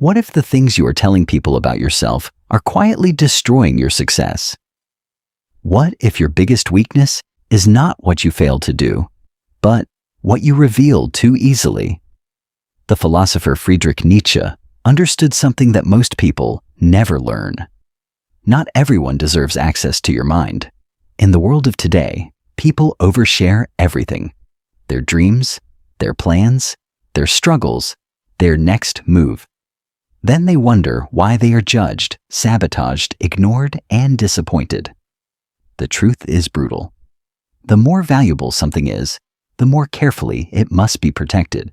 What if the things you are telling people about yourself are quietly destroying your success? What if your biggest weakness is not what you failed to do, but what you revealed too easily? The philosopher Friedrich Nietzsche understood something that most people never learn. Not everyone deserves access to your mind. In the world of today, people overshare everything: their dreams, their plans, their struggles, their next move. Then they wonder why they are judged, sabotaged, ignored, and disappointed. The truth is brutal. The more valuable something is, the more carefully it must be protected.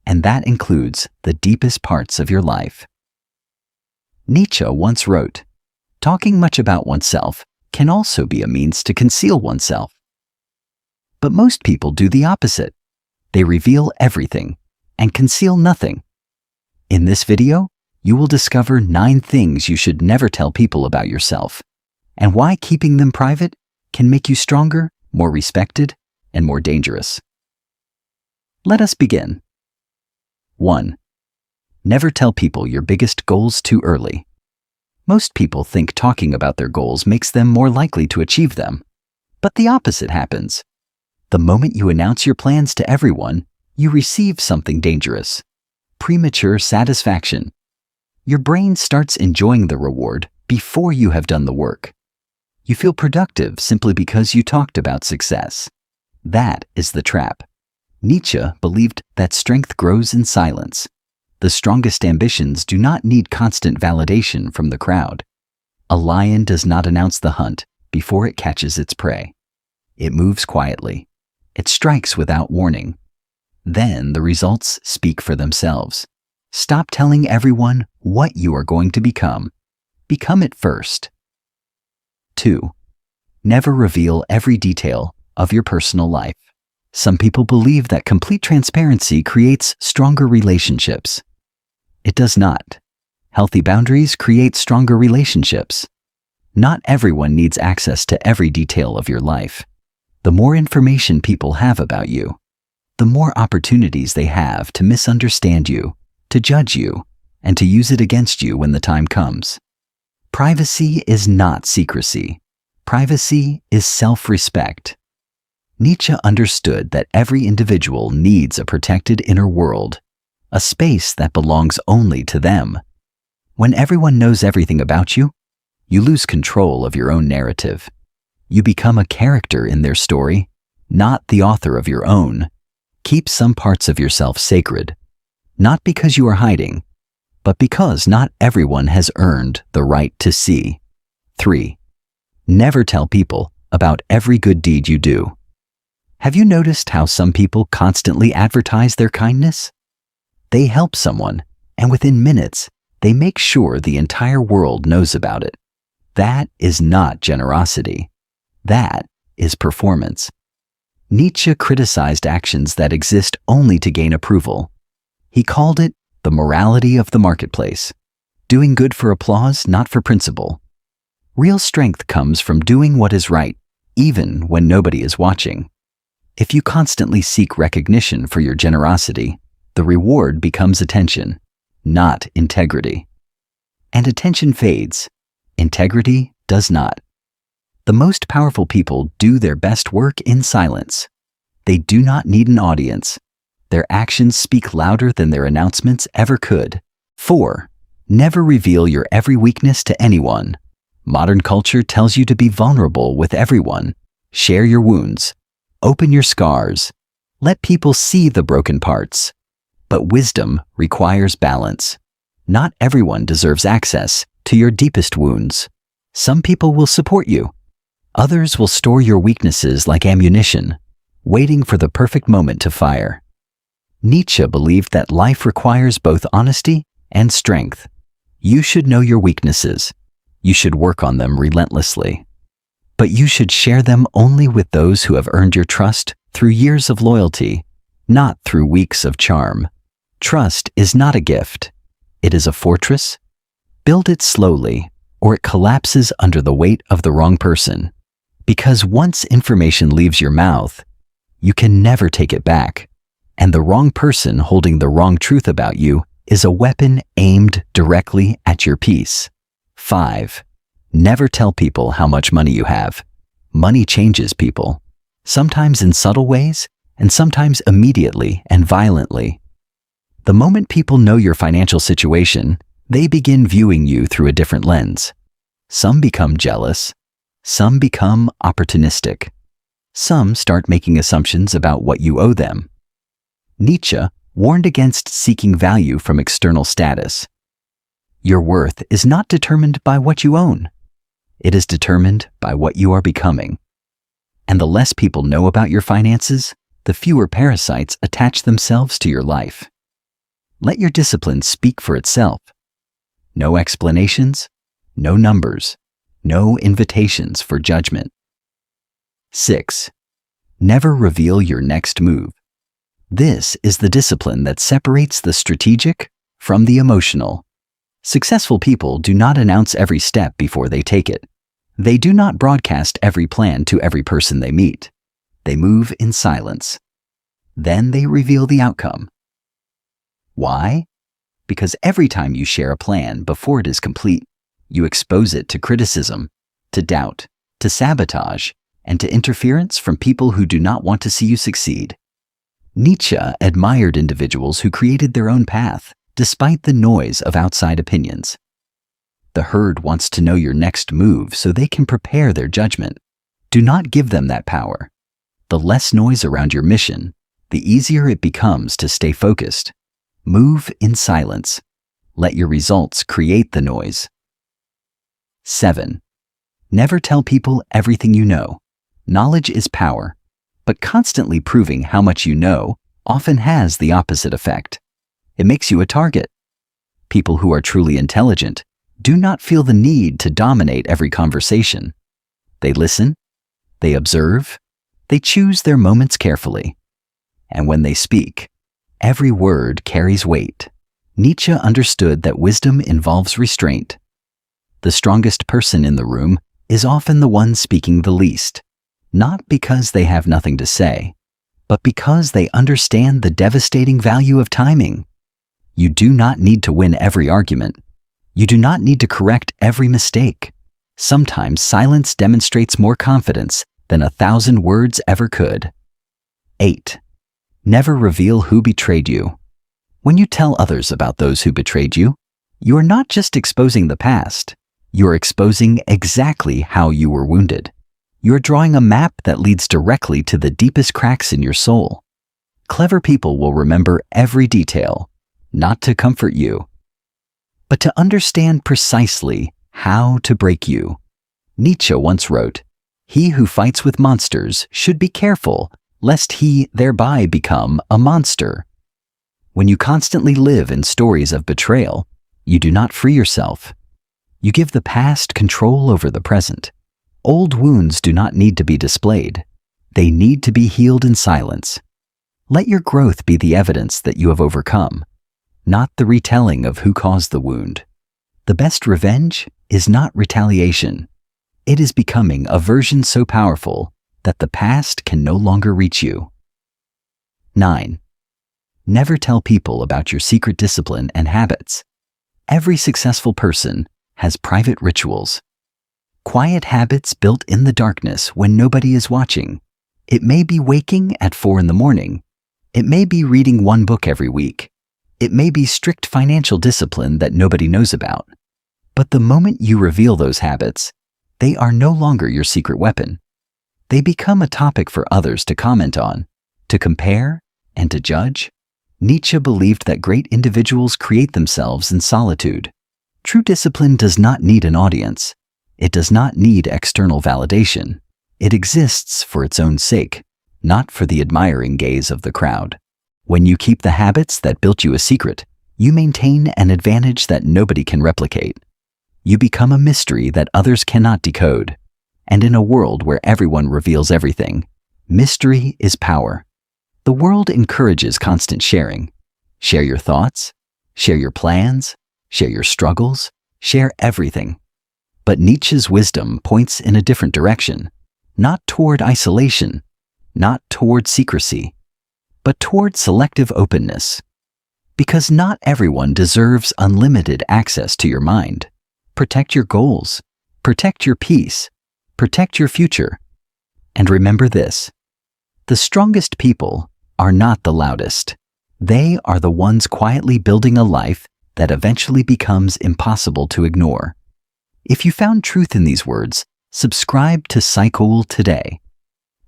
And that includes the deepest parts of your life. Nietzsche once wrote, "Talking much about oneself can also be a means to conceal oneself." But most people do the opposite. They reveal everything and conceal nothing. In this video, you will discover 9 things you should never tell people about yourself, and why keeping them private can make you stronger, more respected, and more dangerous. Let us begin. 1. Never tell people your biggest goals too early. Most people think talking about their goals makes them more likely to achieve them. But the opposite happens. The moment you announce your plans to everyone, you receive something dangerous: premature satisfaction. Your brain starts enjoying the reward before you have done the work. You feel productive simply because you talked about success. That is the trap. Nietzsche believed that strength grows in silence. The strongest ambitions do not need constant validation from the crowd. A lion does not announce the hunt before it catches its prey. It moves quietly. It strikes without warning. Then the results speak for themselves. Stop telling everyone what you are going to become. Become it first. 2. Never reveal every detail of your personal life. Some people believe that complete transparency creates stronger relationships. It does not. Healthy boundaries create stronger relationships. Not everyone needs access to every detail of your life. The more information people have about you, the more opportunities they have to misunderstand you, to judge you, and to use it against you when the time comes. Privacy is not secrecy. Privacy is self-respect. Nietzsche understood that every individual needs a protected inner world, a space that belongs only to them. When everyone knows everything about you, you lose control of your own narrative. You become a character in their story, not the author of your own. Keep some parts of yourself sacred, not because you are hiding, but because not everyone has earned the right to see. 3. Never tell people about every good deed you do. Have you noticed how some people constantly advertise their kindness? They help someone, and within minutes, they make sure the entire world knows about it. That is not generosity. That is performance. Nietzsche criticized actions that exist only to gain approval. He called it the morality of the marketplace, doing good for applause, not for principle. Real strength comes from doing what is right, even when nobody is watching. If you constantly seek recognition for your generosity, the reward becomes attention, not integrity. And attention fades. Integrity does not. The most powerful people do their best work in silence. They do not need an audience. Their actions speak louder than their announcements ever could. 4. Never reveal your every weakness to anyone. Modern culture tells you to be vulnerable with everyone. Share your wounds. Open your scars. Let people see the broken parts. But wisdom requires balance. Not everyone deserves access to your deepest wounds. Some people will support you. Others will store your weaknesses like ammunition, waiting for the perfect moment to fire. Nietzsche believed that life requires both honesty and strength. You should know your weaknesses. You should work on them relentlessly. But you should share them only with those who have earned your trust through years of loyalty, not through weeks of charm. Trust is not a gift. It is a fortress. Build it slowly, or it collapses under the weight of the wrong person. Because once information leaves your mouth, you can never take it back. And the wrong person holding the wrong truth about you is a weapon aimed directly at your peace. 5. Never tell people how much money you have. Money changes people, sometimes in subtle ways, and sometimes immediately and violently. The moment people know your financial situation, they begin viewing you through a different lens. Some become jealous. Some become opportunistic. Some start making assumptions about what you owe them. Nietzsche warned against seeking value from external status. Your worth is not determined by what you own. It is determined by what you are becoming. And the less people know about your finances, the fewer parasites attach themselves to your life. Let your discipline speak for itself. No explanations, no numbers, no invitations for judgment. 6. Never reveal your next move. This is the discipline that separates the strategic from the emotional. Successful people do not announce every step before they take it. They do not broadcast every plan to every person they meet. They move in silence. Then they reveal the outcome. Why? Because every time you share a plan before it is complete, you expose it to criticism, to doubt, to sabotage, and to interference from people who do not want to see you succeed. Nietzsche admired individuals who created their own path, despite the noise of outside opinions. The herd wants to know your next move so they can prepare their judgment. Do not give them that power. The less noise around your mission, the easier it becomes to stay focused. Move in silence. Let your results create the noise. 7. Never tell people everything you know. Knowledge is power, but constantly proving how much you know often has the opposite effect. It makes you a target. People who are truly intelligent do not feel the need to dominate every conversation. They listen, they observe, they choose their moments carefully. And when they speak, every word carries weight. Nietzsche understood that wisdom involves restraint. The strongest person in the room is often the one speaking the least, not because they have nothing to say, but because they understand the devastating value of timing. You do not need to win every argument. You do not need to correct every mistake. Sometimes silence demonstrates more confidence than 1,000 words ever could. 8. Never reveal who betrayed you. When you tell others about those who betrayed you, you are not just exposing the past, you are exposing exactly how you were wounded. You are drawing a map that leads directly to the deepest cracks in your soul. Clever people will remember every detail, not to comfort you, but to understand precisely how to break you. Nietzsche once wrote, "He who fights with monsters should be careful lest he thereby become a monster." When you constantly live in stories of betrayal, you do not free yourself. You give the past control over the present. Old wounds do not need to be displayed. They need to be healed in silence. Let your growth be the evidence that you have overcome, not the retelling of who caused the wound. The best revenge is not retaliation. It is becoming a version so powerful that the past can no longer reach you. 9. Never tell people about your secret discipline and habits. Every successful person has private rituals. Quiet habits built in the darkness when nobody is watching. It may be waking at 4 in the morning. It may be reading one book every week. It may be strict financial discipline that nobody knows about. But the moment you reveal those habits, they are no longer your secret weapon. They become a topic for others to comment on, to compare, and to judge. Nietzsche believed that great individuals create themselves in solitude. True discipline does not need an audience. It does not need external validation. It exists for its own sake, not for the admiring gaze of the crowd. When you keep the habits that built you a secret, you maintain an advantage that nobody can replicate. You become a mystery that others cannot decode. And in a world where everyone reveals everything, mystery is power. The world encourages constant sharing. Share your thoughts, share your plans, share your struggles, share everything. But Nietzsche's wisdom points in a different direction, not toward isolation, not toward secrecy, but toward selective openness. Because not everyone deserves unlimited access to your mind. Protect your goals. Protect your peace. Protect your future. And remember this: the strongest people are not the loudest. They are the ones quietly building a life that eventually becomes impossible to ignore. If you found truth in these words, subscribe to Psychoul today.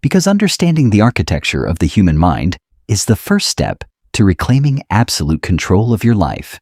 Because understanding the architecture of the human mind is the first step to reclaiming absolute control of your life.